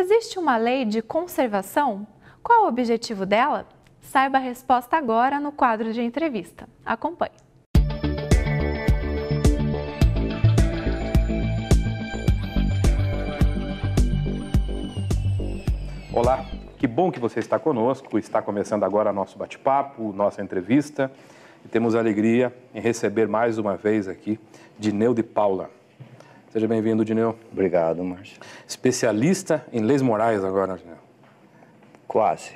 Existe uma lei de conservação? Qual o objetivo dela? Saiba a resposta agora no quadro de entrevista. Acompanhe. Olá, que bom que você está conosco. Está começando agora nosso bate-papo, nossa entrevista. E temos a alegria em receber mais uma vez aqui Dineu de Paula. Seja bem-vindo, Dineu. Obrigado, Márcio. Especialista em leis morais agora, Dineu. Quase.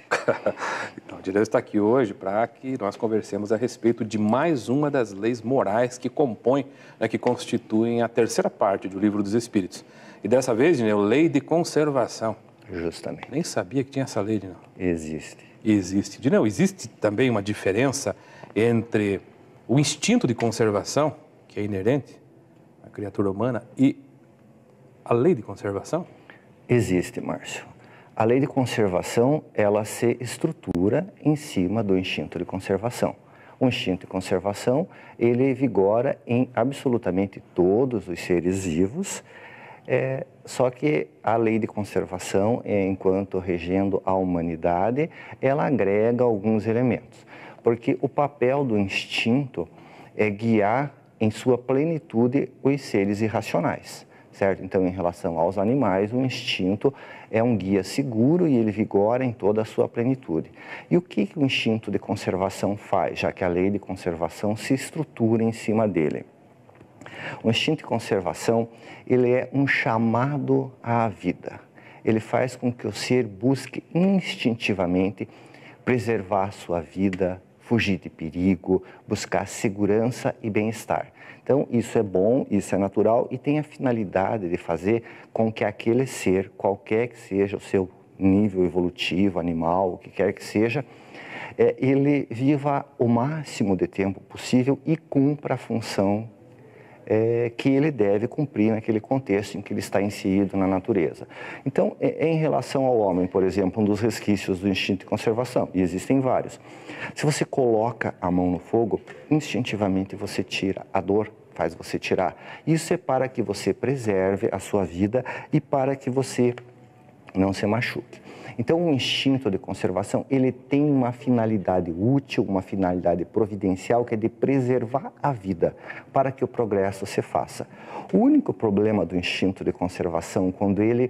Então, o Dineu está aqui hoje para que nós conversemos a respeito de mais uma das leis morais que compõem, que constituem a terceira parte do Livro dos Espíritos. E dessa vez, Dineu, lei de conservação. Justamente. Nem sabia que tinha essa lei, Dineu. Existe. Existe. Dineu, existe também uma diferença entre o instinto de conservação, que é inerente à criatura humana, e a lei de conservação? Existe, Márcio. A lei de conservação, ela se estrutura em cima do instinto de conservação. O instinto de conservação, ele vigora em absolutamente todos os seres vivos, só que a lei de conservação, enquanto regendo a humanidade, ela agrega alguns elementos. Porque o papel do instinto é guiar em sua plenitude os seres irracionais, certo? Então, em relação aos animais, o instinto é um guia seguro e ele vigora em toda a sua plenitude. E o que o instinto de conservação faz, já que a lei de conservação se estrutura em cima dele? O instinto de conservação, ele é um chamado à vida. Ele faz com que o ser busque instintivamente preservar a sua vida, fugir de perigo, buscar segurança e bem-estar. Então, isso é bom, isso é natural e tem a finalidade de fazer com que aquele ser, qualquer que seja o seu nível evolutivo, animal, o que quer que seja, ele viva o máximo de tempo possível e cumpra a função que ele deve cumprir naquele contexto em que ele está inserido na natureza. Então, em relação ao homem, por exemplo, um dos resquícios do instinto de conservação, e existem vários. Se você coloca a mão no fogo, instintivamente você tira, a dor faz você tirar. Isso é para que você preserve a sua vida e para que você não se machuque. Então, o instinto de conservação, ele tem uma finalidade útil, uma finalidade providencial, que é de preservar a vida, para que o progresso se faça. O único problema do instinto de conservação, quando ele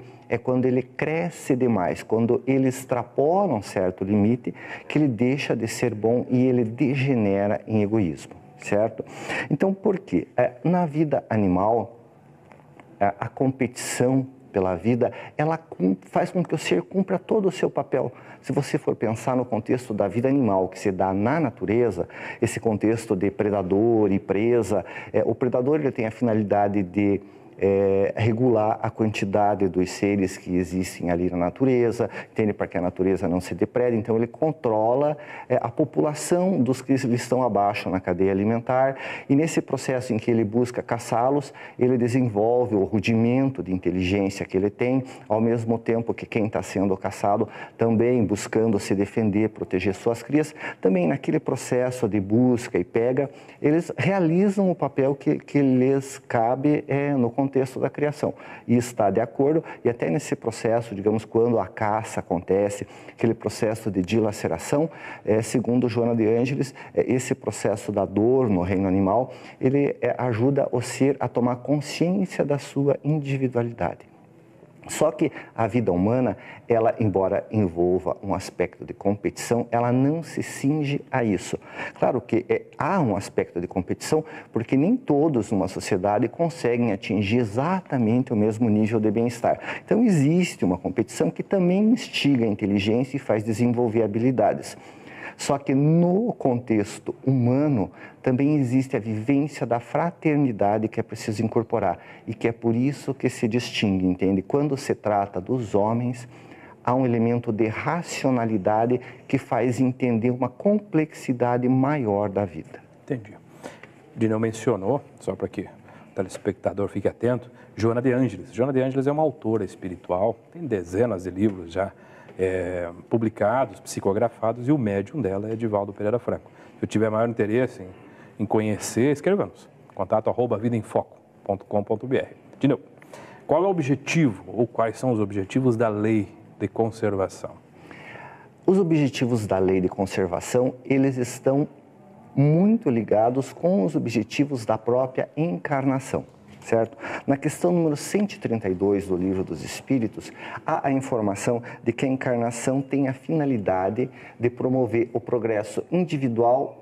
cresce demais, quando ele extrapola um certo limite, que ele deixa de ser bom e ele degenera em egoísmo, certo? Então, por quê? Na vida animal, a competição pela vida, ela faz com que o ser cumpra todo o seu papel. Se você for pensar no contexto da vida animal que se dá na natureza, esse contexto de predador e presa, o predador ele tem a finalidade de regular a quantidade dos seres que existem ali na natureza, entende? Para que a natureza não se deprede, então ele controla a população dos que estão abaixo na cadeia alimentar e nesse processo em que ele busca caçá-los, ele desenvolve o rudimento de inteligência que ele tem, ao mesmo tempo que quem está sendo caçado também buscando se defender, proteger suas crias, também naquele processo de busca e pega, eles realizam o papel que lhes cabe no contexto da criação e está de acordo e até nesse processo, digamos, quando a caça acontece, aquele processo de dilaceração, segundo Joana de Ângeles, esse processo da dor no reino animal, ele ajuda o ser a tomar consciência da sua individualidade. Só que a vida humana, ela, embora envolva um aspecto de competição, ela não se cinge a isso. Claro que há um aspecto de competição, porque nem todos numa sociedade conseguem atingir exatamente o mesmo nível de bem-estar. Então, existe uma competição que também instiga a inteligência e faz desenvolver habilidades. Só que no contexto humano também existe a vivência da fraternidade que é preciso incorporar e que é por isso que se distingue, entende? Quando se trata dos homens, há um elemento de racionalidade que faz entender uma complexidade maior da vida. Entendi. Dineu mencionou, só para que o telespectador fique atento, Joana de Ângeles. Joana de Ângeles é uma autora espiritual, tem dezenas de livros já publicados, psicografados, e o médium dela é Edivaldo Pereira Franco. Se eu tiver maior interesse em conhecer, escreva-nos. Contato @vidaemfoco.com.br. Dineu, Qual é o objetivo, ou quais são os objetivos da lei de conservação? Os objetivos da lei de conservação, eles estão muito ligados com os objetivos da própria encarnação, certo? Na questão número 132 do Livro dos Espíritos, há a informação de que a encarnação tem a finalidade de promover o progresso individual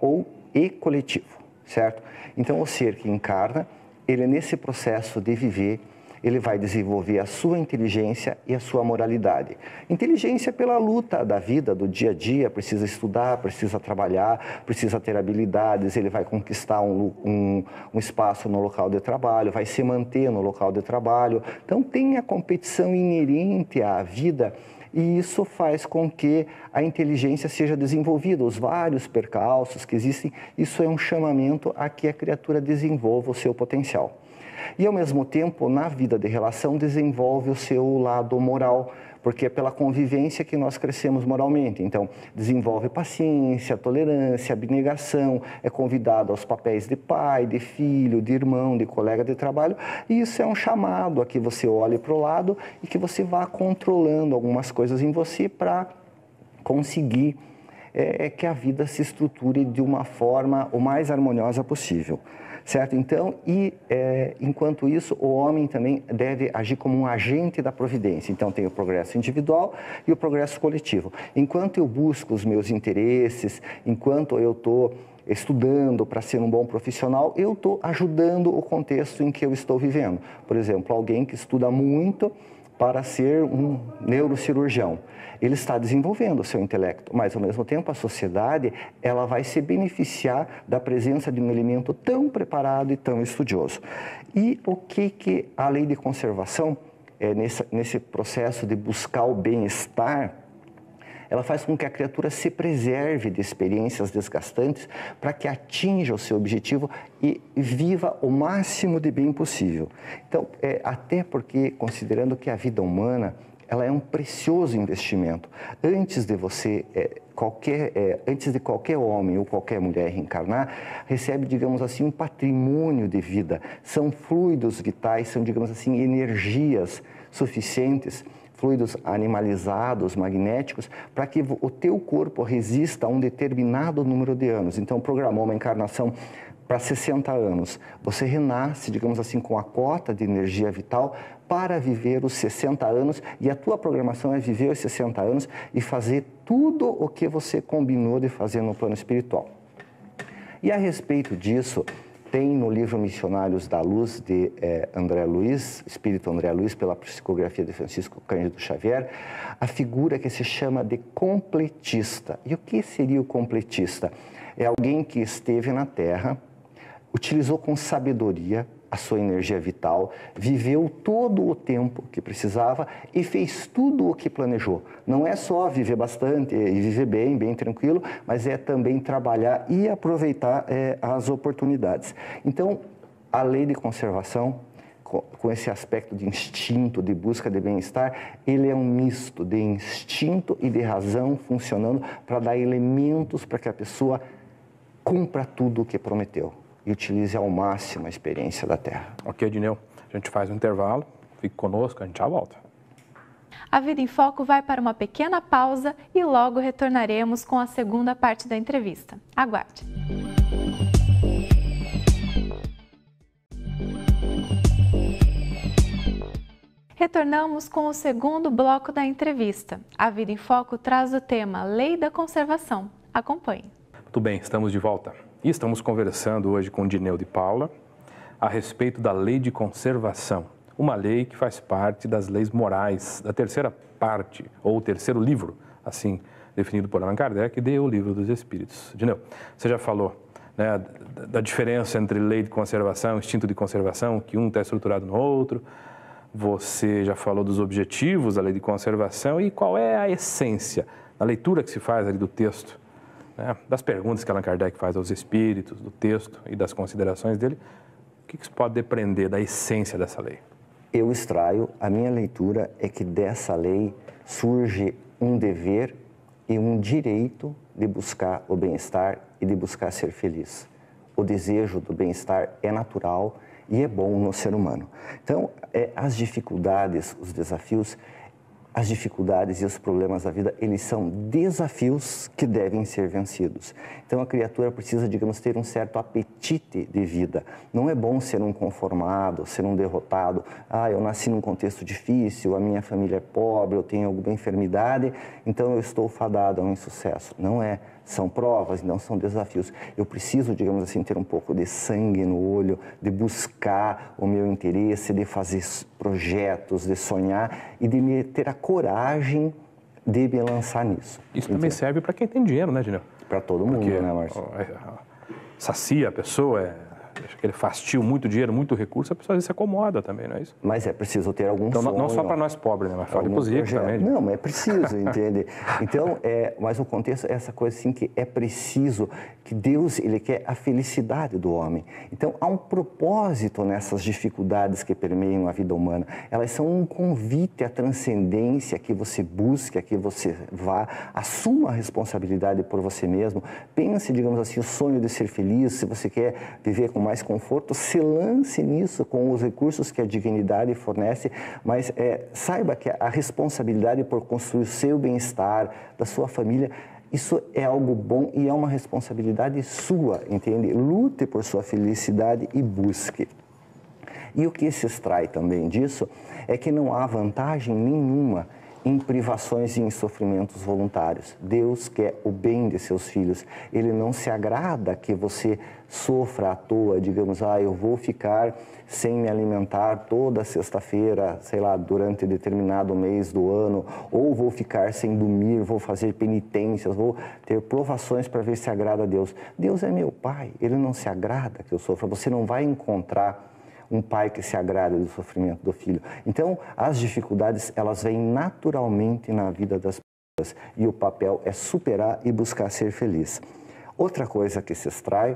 e coletivo, certo? Então, o ser que encarna, ele nesse processo de viver, ele vai desenvolver a sua inteligência e a sua moralidade. Inteligência pela luta da vida, do dia a dia, precisa estudar, precisa trabalhar, precisa ter habilidades, ele vai conquistar um espaço no local de trabalho, vai se manter no local de trabalho. Então, tem a competição inerente à vida e isso faz com que a inteligência seja desenvolvida. Os vários percalços que existem, isso é um chamamento a que a criatura desenvolva o seu potencial. E, ao mesmo tempo, na vida de relação, desenvolve o seu lado moral, porque é pela convivência que nós crescemos moralmente. Então, desenvolve paciência, tolerância, abnegação, é convidado aos papéis de pai, de filho, de irmão, de colega de trabalho. E isso é um chamado a que você olhe para o lado e que você vá controlando algumas coisas em você para conseguir que a vida se estruture de uma forma o mais harmoniosa possível. Certo? Então, enquanto isso, o homem também deve agir como um agente da providência. Então, tem o progresso individual e o progresso coletivo. Enquanto eu busco os meus interesses, enquanto eu estou estudando para ser um bom profissional, eu estou ajudando o contexto em que eu estou vivendo. Por exemplo, alguém que estuda muito para ser um neurocirurgião. Ele está desenvolvendo o seu intelecto, mas, ao mesmo tempo, a sociedade ela vai se beneficiar da presença de um elemento tão preparado e tão estudioso. E o que a lei de conservação, nesse processo de buscar o bem-estar, ela faz com que a criatura se preserve de experiências desgastantes para que atinja o seu objetivo e viva o máximo de bem possível. Então, até porque, considerando que a vida humana ela é um precioso investimento. Antes de você, antes de qualquer homem ou qualquer mulher reencarnar, recebe, digamos assim, um patrimônio de vida. São fluidos vitais, são, digamos assim, energias suficientes, fluidos animalizados, magnéticos, para que o teu corpo resista a um determinado número de anos. Então, programou uma encarnação para 60 anos. Você renasce, digamos assim, com a cota de energia vital para viver os 60 anos e a tua programação é viver os 60 anos e fazer tudo o que você combinou de fazer no plano espiritual. E a respeito disso, tem no livro Missionários da Luz, de André Luiz, Espírito André Luiz, pela psicografia de Francisco Cândido Xavier, a figura que se chama de completista. E o que seria o completista? É alguém que esteve na Terra, utilizou com sabedoria a sua energia vital, viveu todo o tempo que precisava e fez tudo o que planejou. Não é só viver bastante e viver bem, bem tranquilo, mas é também trabalhar e aproveitar as oportunidades. Então, a lei de conservação, com esse aspecto de instinto, de busca de bem-estar, ele é um misto de instinto e de razão funcionando para dar elementos para que a pessoa cumpra tudo o que prometeu e utilize ao máximo a experiência da Terra. Ok, Edneu, a gente faz um intervalo, fique conosco, a gente já volta. A Vida em Foco vai para uma pequena pausa e logo retornaremos com a segunda parte da entrevista. Aguarde! Retornamos com o segundo bloco da entrevista. A Vida em Foco traz o tema Lei da Conservação. Acompanhe. Muito bem, estamos de volta. E estamos conversando hoje com Dineu de Paula a respeito da Lei de Conservação, uma lei que faz parte das leis morais, da terceira parte, ou o terceiro livro, assim definido por Allan Kardec, de O Livro dos Espíritos. Dineu, você já falou, né, da diferença entre lei de conservação e instinto de conservação, que um está estruturado no outro. Você já falou dos objetivos da lei de conservação e qual é a essência, a leitura que se faz ali do texto, das perguntas que Allan Kardec faz aos espíritos, do texto e das considerações dele. O que se pode depreender da essência dessa lei? Eu extraio, a minha leitura é que dessa lei surge um dever e um direito de buscar o bem-estar e de buscar ser feliz. O desejo do bem-estar é natural e é bom no ser humano. Então, as dificuldades, os desafios, as dificuldades e os problemas da vida, eles são desafios que devem ser vencidos. Então, a criatura precisa, digamos, ter um certo apetite de vida. Não é bom ser um conformado, ser um derrotado. Eu nasci num contexto difícil, a minha família é pobre, eu tenho alguma enfermidade, então eu estou fadado a um insucesso. Não é. São provas, não são desafios. Eu preciso, digamos assim, ter um pouco de sangue no olho, de buscar o meu interesse, de fazer projetos, de sonhar e de ter a coragem de me lançar nisso. Isso também serve para quem tem dinheiro, né, Gineu? Para todo mundo, né, Márcio? Sacia a pessoa, aquele fastio, muito dinheiro, muito recurso, a pessoa às vezes se acomoda também, não é isso? Mas é preciso ter algum então, sonho. Não só para nós pobres, né? Mas fala para os ricos também. Não, mas é preciso, entende? Então, mas o contexto é essa coisa assim que é preciso, que Deus, Ele quer a felicidade do homem. Então, há um propósito nessas dificuldades que permeiam a vida humana. Elas são um convite à transcendência, que você busque, a que você vá, assuma a responsabilidade por você mesmo, pense, digamos assim, o sonho de ser feliz, se você quer viver com mais conforto, se lance nisso com os recursos que a dignidade fornece, mas saiba que a responsabilidade por construir o seu bem-estar, da sua família, isso é algo bom e é uma responsabilidade sua, entende? Lute por sua felicidade e busque. E o que se extrai também disso é que não há vantagem nenhuma em privações e em sofrimentos voluntários. Deus quer o bem de seus filhos. Ele não se agrada que você sofra à toa, digamos, eu vou ficar sem me alimentar toda sexta-feira, sei lá, durante determinado mês do ano, ou vou ficar sem dormir, vou fazer penitências, vou ter provações para ver se agrada a Deus. Deus é meu Pai, Ele não se agrada que eu sofra. Você não vai encontrar um pai que se agrada do sofrimento do filho. Então, as dificuldades, elas vêm naturalmente na vida das pessoas e o papel é superar e buscar ser feliz. Outra coisa que se extrai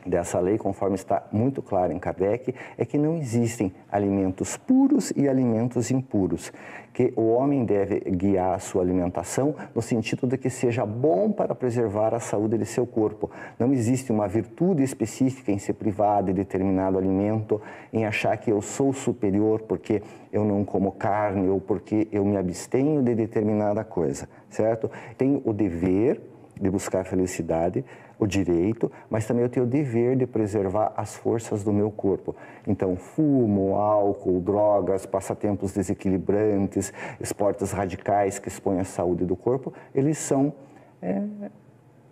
dessa lei, conforme está muito claro em Kardec, é que não existem alimentos puros e alimentos impuros, que o homem deve guiar a sua alimentação no sentido de que seja bom para preservar a saúde de seu corpo. Não existe uma virtude específica em se privar de determinado alimento, em achar que eu sou superior porque eu não como carne ou porque eu me abstenho de determinada coisa, certo? Tenho o dever de buscar felicidade, o direito, mas também eu tenho o dever de preservar as forças do meu corpo. Então, fumo, álcool, drogas, passatempos desequilibrantes, esportes radicais que expõem a saúde do corpo, eles são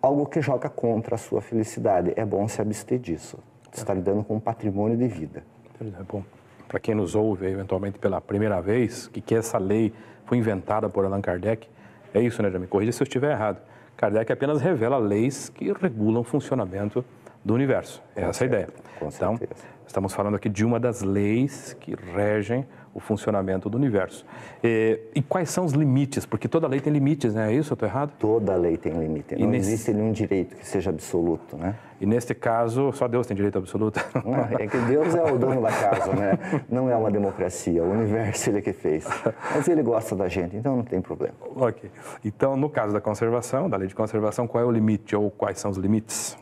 algo que joga contra a sua felicidade. É bom se abster disso. Você está lidando com um patrimônio de vida. É bom. Para quem nos ouve, eventualmente pela primeira vez, que essa lei foi inventada por Allan Kardec, é isso, né? Já me corrija se eu estiver errado. Kardec apenas revela leis que regulam o funcionamento do universo. É essa a ideia. Então, estamos falando aqui de uma das leis que regem o funcionamento do universo. E quais são os limites? Porque toda lei tem limites, né? É isso? Eu estou errado? Toda lei tem limite. Não existe nenhum direito que seja absoluto, né? E neste caso, só Deus tem direito absoluto? Não, é que Deus é o dono da casa, né? Não é uma democracia. O universo Ele é que fez. Mas Ele gosta da gente, então não tem problema. Ok. Então, no caso da conservação, da lei de conservação, qual é o limite ou quais são os limites?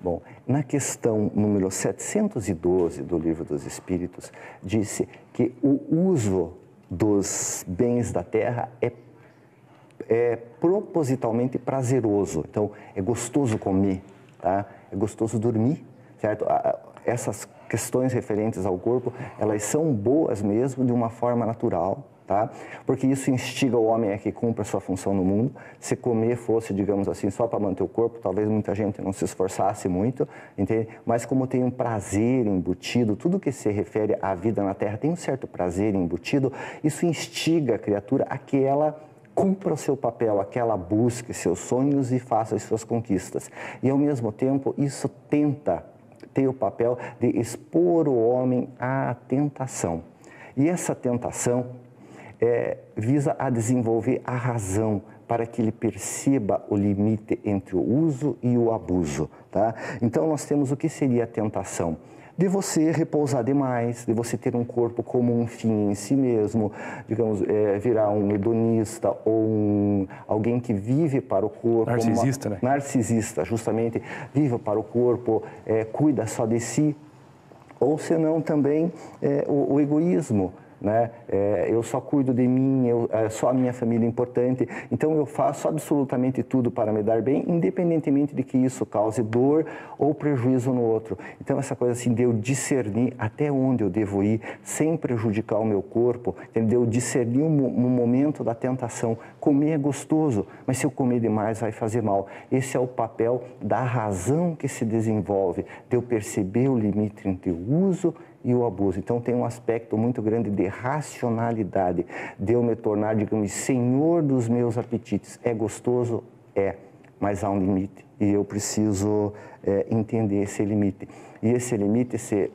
Bom, na questão número 712 do Livro dos Espíritos, disse que o uso dos bens da terra é propositalmente prazeroso. Então, é gostoso comer, tá? É gostoso dormir, certo? Essas questões referentes ao corpo, elas são boas mesmo de uma forma natural, tá? Porque isso instiga o homem a que cumpra a sua função no mundo. Se comer fosse, digamos assim, só para manter o corpo, talvez muita gente não se esforçasse muito, entende? Mas como tem um prazer embutido, tudo que se refere à vida na Terra tem um certo prazer embutido, isso instiga a criatura a que ela cumpra o seu papel, a que ela busque seus sonhos e faça as suas conquistas. E, ao mesmo tempo, isso tenta ter o papel de expor o homem à tentação. E essa tentação visa a desenvolver a razão para que ele perceba o limite entre o uso e o abuso, tá? Então, nós temos o que seria a tentação. De você repousar demais, de você ter um corpo como um fim em si mesmo, digamos, virar um hedonista ou alguém que vive para o corpo. Narcisista, né? Narcisista, justamente, vive para o corpo, cuida só de si. Ou senão também o egoísmo, né? Eu só cuido de mim, só a minha família é importante, então eu faço absolutamente tudo para me dar bem, independentemente de que isso cause dor ou prejuízo no outro. Então essa coisa assim de eu discernir até onde eu devo ir, sem prejudicar o meu corpo, de eu discernir no momento da tentação. Comer é gostoso, mas se eu comer demais vai fazer mal. Esse é o papel da razão que se desenvolve, de eu perceber o limite entre o uso e o abuso. Então tem um aspecto muito grande de racionalidade, de eu me tornar, digamos, senhor dos meus apetites. É gostoso? É, mas há um limite e eu preciso entender esse limite. E esse limite se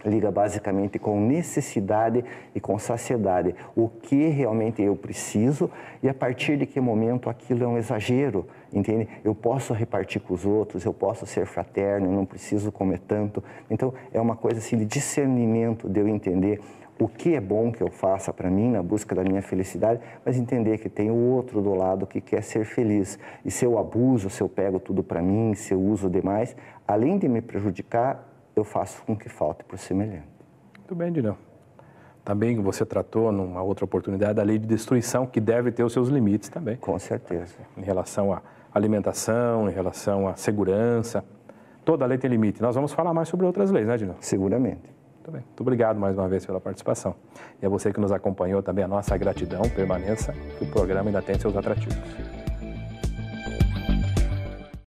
liga basicamente com necessidade e com saciedade. O que realmente eu preciso e a partir de que momento aquilo é um exagero, entende? Eu posso repartir com os outros, eu posso ser fraterno, eu não preciso comer tanto. Então, é uma coisa assim de discernimento, de eu entender o que é bom que eu faça para mim, na busca da minha felicidade, mas entender que tem o outro do lado que quer ser feliz. E se eu abuso, se eu pego tudo para mim, se eu uso demais, além de me prejudicar, eu faço com que falte por semelhante. Muito bem, Dinão. Também você tratou, numa outra oportunidade, da lei de destruição, que deve ter os seus limites também. Com certeza. Em relação à alimentação, em relação à segurança. Toda lei tem limite. Nós vamos falar mais sobre outras leis, né, Dinão? Seguramente. Muito bem. Muito obrigado mais uma vez pela participação. E a você que nos acompanhou também, a nossa gratidão, permaneça, que o programa ainda tem seus atrativos.